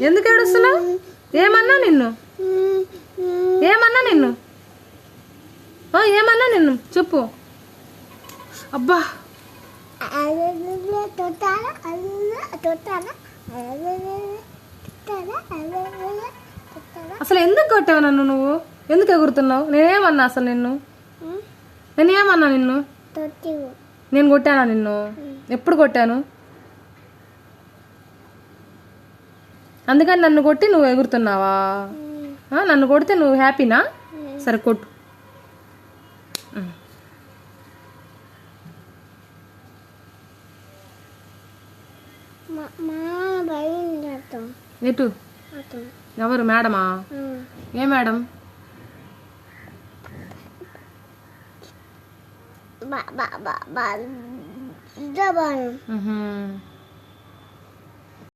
ఎందుకు ఏడుస్తున్నావు? ఏమన్నా నిన్ను ఏమన్నా నిన్ను ఏమన్నా నిన్ను చెప్పు. అబ్బా అసలు ఎందుకు కొట్టావు నన్ను? నువ్వు ఎందుకు ఎగురుతున్నావు? నేనేమన్నా అసలు నేనేమన్నా నిన్ను? నేను కొట్టానా నిన్ను? ఎప్పుడు కొట్టాను? అందుకని నన్ను కొట్టి నువ్వు ఎగురుతున్నావా? నన్ను కొడితే నువ్వు హ్యాపీనా? సరే కొట్టు. ఎటు? ఎవరు? మేడమా? ఏ మేడం?